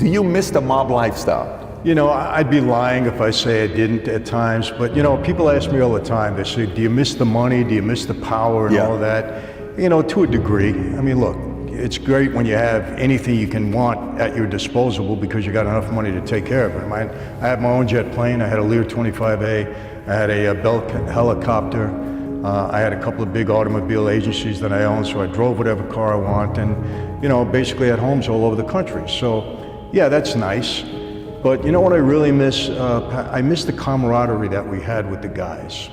Do you miss the mob lifestyle? You know, I'd be lying if I say I didn't at times, but you know, people ask me all the time, they say, do you miss the money, do you miss the power and all of that? You know, to a degree. I mean, look, it's great when you have anything you can want at your disposal because you got enough money to take care of it. I had my own jet plane, I had a Lear 25A, I had a Bell helicopter, I had a couple of big automobile agencies that I owned, so I drove whatever car I want, and you know, basically had homes all over the country. So yeah, that's nice. But you know what I really miss? I miss the camaraderie that we had with the guys.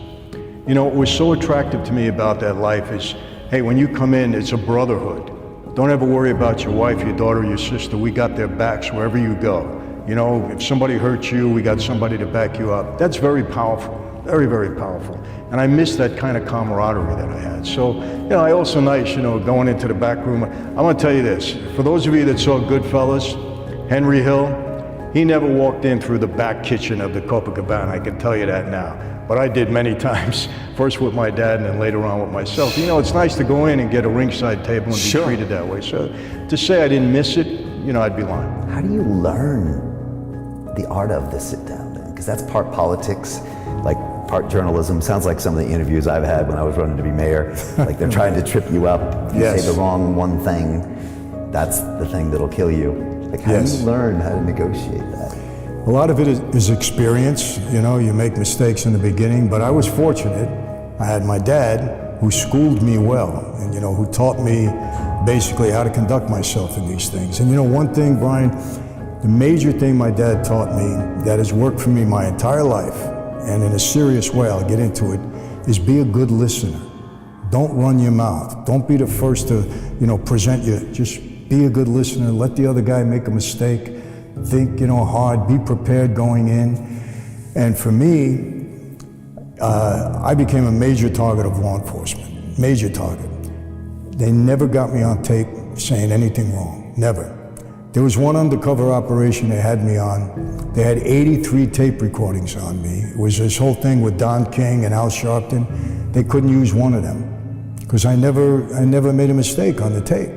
You know, what was so attractive to me about that life is, hey, when you come in, it's a brotherhood. Don't ever worry about your wife, your daughter, your sister. We got their backs wherever you go. You know, if somebody hurts you, we got somebody to back you up. That's very powerful, very, very powerful. And I miss that kind of camaraderie that I had. So, you know, I also nice, you know, going into the back room. I'm gonna tell you this, for those of you that saw Goodfellas, Henry Hill, he never walked in through the back kitchen of the Copacabana, I can tell you that now. But I did many times, first with my dad and then later on with myself. You know, it's nice to go in and get a ringside table and be treated that way. So to say I didn't miss it, you know, I'd be lying. How do you learn the art of the sit down then? Because that's part politics, like part journalism. Sounds like some of the interviews I've had when I was running to be mayor. Like they're trying to trip you up. If you say the wrong one thing, that's the thing that'll kill you. Like how do you learn how to negotiate that? A lot of it is experience. You know, you make mistakes in the beginning, but I was fortunate. I had my dad who schooled me well and, you know, who taught me basically how to conduct myself in these things. And you know, one thing, Brian, the major thing my dad taught me that has worked for me my entire life, and in a serious way, I'll get into it, is be a good listener. Don't run your mouth. Don't be the first to, you know, present you. Just be a good listener. Let the other guy make a mistake. Think, you know, hard. Be prepared going in. And for me, I became a major target of law enforcement. Major target. They never got me on tape saying anything wrong. Never. There was one undercover operation they had me on. They had 83 tape recordings on me. It was this whole thing with Don King and Al Sharpton. They couldn't use one of them because I never made a mistake on the tape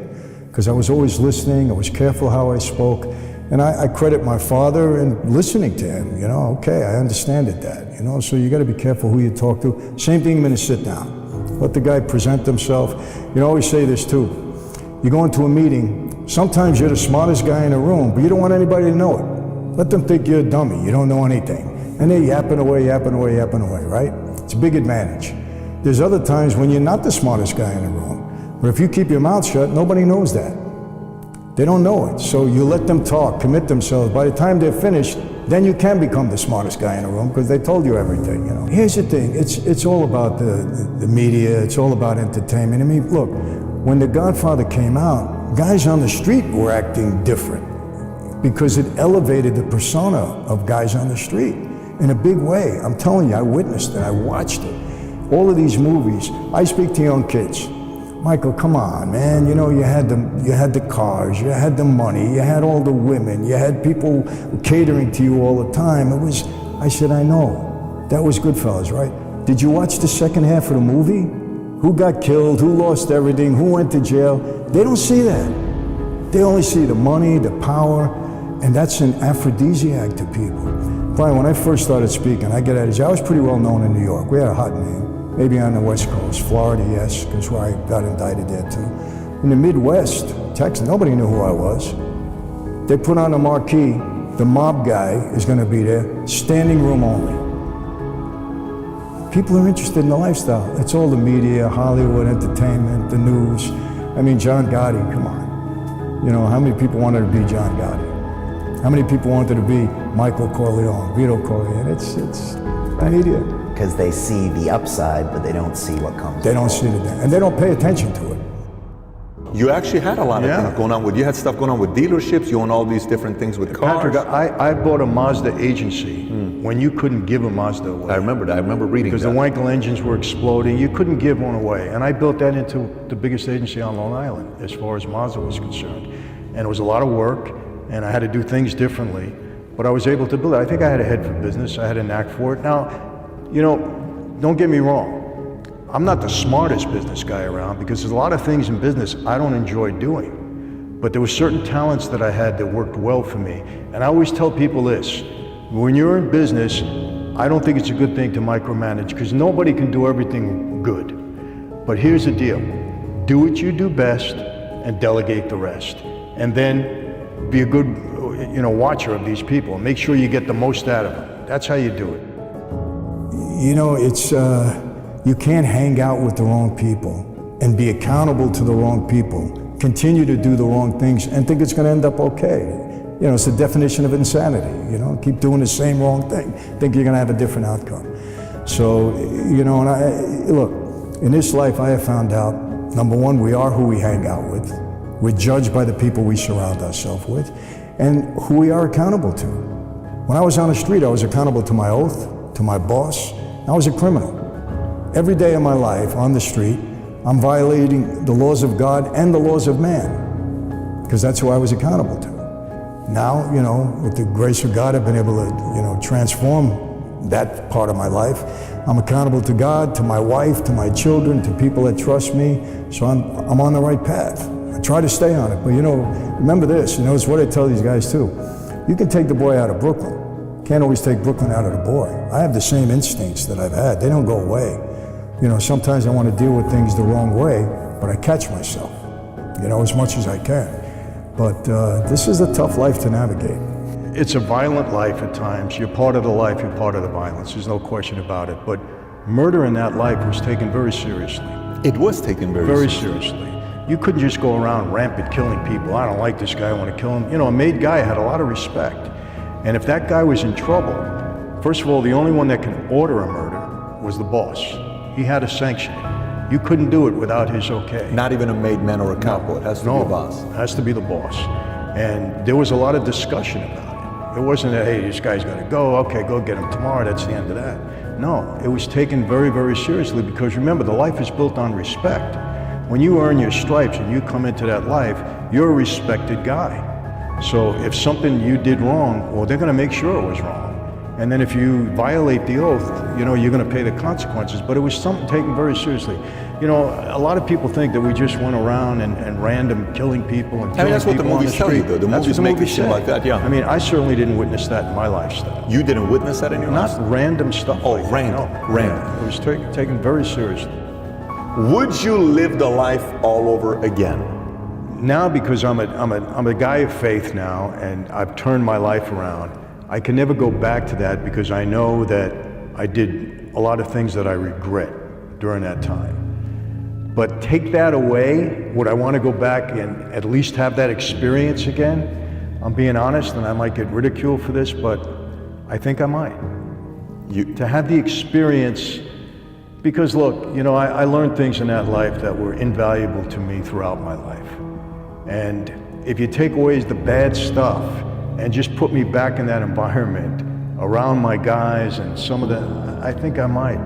because I was always listening. I was careful how I spoke. And I credit my father in listening to him, you know, okay, I understand it, Dad, you know, so you gotta be careful who you talk to. Same thing in a sit down. Let the guy present himself. You know, I always say this too. You go into a meeting, sometimes you're the smartest guy in the room, but you don't want anybody to know it. Let them think you're a dummy, you don't know anything. And they're yapping away, right? It's a big advantage. There's other times when you're not the smartest guy in the room, but if you keep your mouth shut, nobody knows that. They don't know it, so you let them talk, commit themselves. By the time they're finished, then you can become the smartest guy in the room because they told you everything, you know. Here's the thing, it's all about the media, it's all about entertainment. I mean, look, when The Godfather came out, guys on the street were acting different because it elevated the persona of guys on the street in a big way. I'm telling you, I witnessed it, I watched it. All of these movies, I speak to young kids. Michael, come on, man. You know, you had the cars, you had the money, you had all the women, you had people catering to you all the time. I said, I know. That was Goodfellas, right? Did you watch the second half of the movie? Who got killed, who lost everything, who went to jail? They don't see that. They only see the money, the power, and that's an aphrodisiac to people. Brian, when I first started speaking, I was pretty well known in New York. We had a hot name. Maybe on the West Coast, Florida, yes, because where I got indicted there too. In the Midwest, Texas, nobody knew who I was. They put on a marquee, the mob guy is going to be there, standing room only. People are interested in the lifestyle. It's all the media, Hollywood, entertainment, the news. I mean, John Gotti, come on. You know, how many people wanted to be John Gotti? How many people wanted to be Michael Corleone, Vito Corleone? It's the media. Because they see the upside, but they don't see what comes. They don't see it, and they don't pay attention to it. You actually had a lot of things going on you had stuff going on with dealerships, you own all these different things with cars. Patrick, I bought a Mazda agency when you couldn't give a Mazda away. I remember that, I remember reading that. Because the Wankel engines were exploding, you couldn't give one away. And I built that into the biggest agency on Long Island, as far as Mazda was concerned. And it was a lot of work, and I had to do things differently, but I was able to build it. I think I had a head for business, I had a knack for it. Now, you know, don't get me wrong. I'm not the smartest business guy around because there's a lot of things in business I don't enjoy doing. But there were certain talents that I had that worked well for me. And I always tell people this, when you're in business, I don't think it's a good thing to micromanage because nobody can do everything good. But here's the deal, do what you do best and delegate the rest. And then be a good watcher of these people and make sure you get the most out of them. That's how you do it. You know, it's, you can't hang out with the wrong people and be accountable to the wrong people, continue to do the wrong things and think it's gonna end up okay. You know, it's the definition of insanity, you know, keep doing the same wrong thing, think you're gonna have a different outcome. So, you know, and look, in this life I have found out, number one, we are who we hang out with. We're judged by the people we surround ourselves with and who we are accountable to. When I was on the street, I was accountable to my oath, to my boss. I was a criminal. Every day of my life on the street, I'm violating the laws of God and the laws of man, because that's who I was accountable to. Now, you know, with the grace of God, I've been able to, you know, transform that part of my life. I'm accountable to God, to my wife, to my children, to people that trust me. So I'm on the right path. I try to stay on it, but you know, remember this, you know, it's what I tell these guys too. You can take the boy out of Brooklyn. Can't always take Brooklyn out of the boy. I have the same instincts that I've had. They don't go away. You know, sometimes I want to deal with things the wrong way, but I catch myself, you know, as much as I can. But this is a tough life to navigate. It's a violent life at times. You're part of the life, you're part of the violence. There's no question about it. But murder in that life was taken very seriously. It was taken very seriously. You couldn't just go around rampant killing people. I don't like this guy, I want to kill him. You know, a made guy had a lot of respect. And if that guy was in trouble, first of all, the only one that can order a murder was the boss. He had to sanction it. You couldn't do it without his okay. Not even a made man or a capo, it has to be the boss. It has to be the boss. And there was a lot of discussion about it. It wasn't that, hey, this guy's got to go, okay, go get him tomorrow, that's the end of that. No, it was taken very, very seriously because remember, the life is built on respect. When you earn your stripes and you come into that life, you're a respected guy. So if something you did wrong, well, they're going to make sure it was wrong. And then if you violate the oath, you know, you're going to pay the consequences. But it was something taken very seriously. You know, a lot of people think that we just went around and random killing people and killing that's what the people on movies the tell street. you, though. The That's movies what make it movies seem say. like that, yeah. I mean, I certainly didn't witness that in my lifestyle. You didn't witness that in your life? Not random stuff. Oh, like that, random, no. random. Yeah, it was taken very seriously. Would you live the life all over again? Now, because I'm a guy of faith now, and I've turned my life around, I can never go back to that because I know that I did a lot of things that I regret during that time. But take that away, would I want to go back and at least have that experience again? I'm being honest, and I might get ridiculed for this, but I think I might. To have the experience, because look, you know, I learned things in that life that were invaluable to me throughout my life. And if you take away the bad stuff and just put me back in that environment around my guys and some of the, I think I might,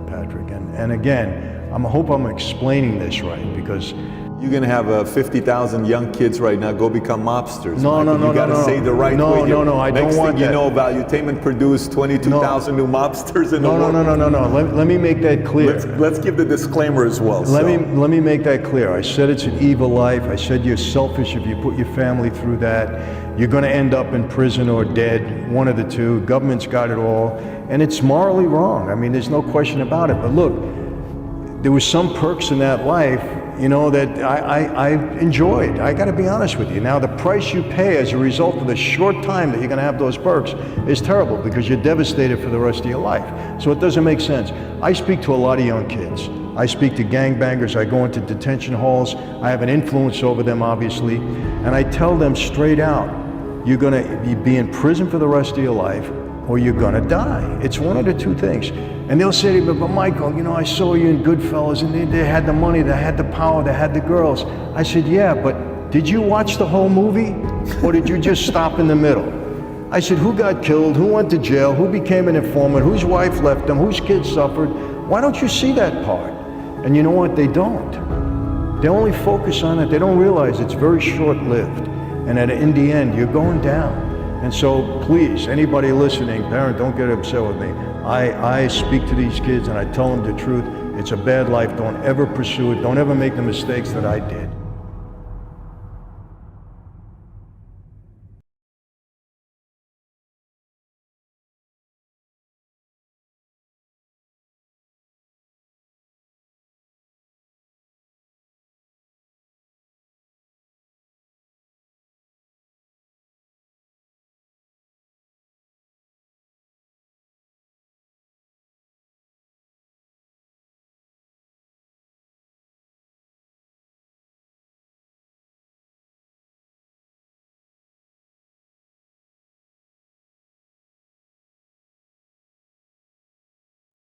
Patrick. And again, I hope I'm explaining this right, because You're going to have 50,000 young kids right now go become mobsters. No, no, no, You got to say the right way. I don't want that. Next thing you know, Valuetainment produced 22,000 new mobsters in the world. No. Let me make that clear. Let's give the disclaimer as well. Let me make that clear. I said it's an evil life. I said you're selfish if you put your family through that. You're going to end up in prison or dead, one of the two. Government's got it all. And it's morally wrong. I mean, there's no question about it. But look, there was some perks in that life, you know, that I enjoyed. I got to be honest with you. Now, the price you pay as a result of the short time that you're going to have those perks is terrible, because you're devastated for the rest of your life. So it doesn't make sense. I speak to a lot of young kids. I speak to gangbangers. I go into detention halls. I have an influence over them, obviously. And I tell them straight out, you're going to be in prison for the rest of your life, or you're going to die. It's one of the two things. And they'll say to me, but Michael, you know, I saw you in Goodfellas, and they had the money, they had the power, they had the girls. I said, yeah, but did you watch the whole movie, or did you just stop in the middle? I said, who got killed, who went to jail, who became an informant, whose wife left them, whose kids suffered? Why don't you see that part? And you know what? They don't. They only focus on it. They don't realize it's very short-lived. And in the end, you're going down. And so please, anybody listening, parent, don't get upset with me. I speak to these kids and I tell them the truth. It's a bad life. Don't ever pursue it. Don't ever make the mistakes that I did.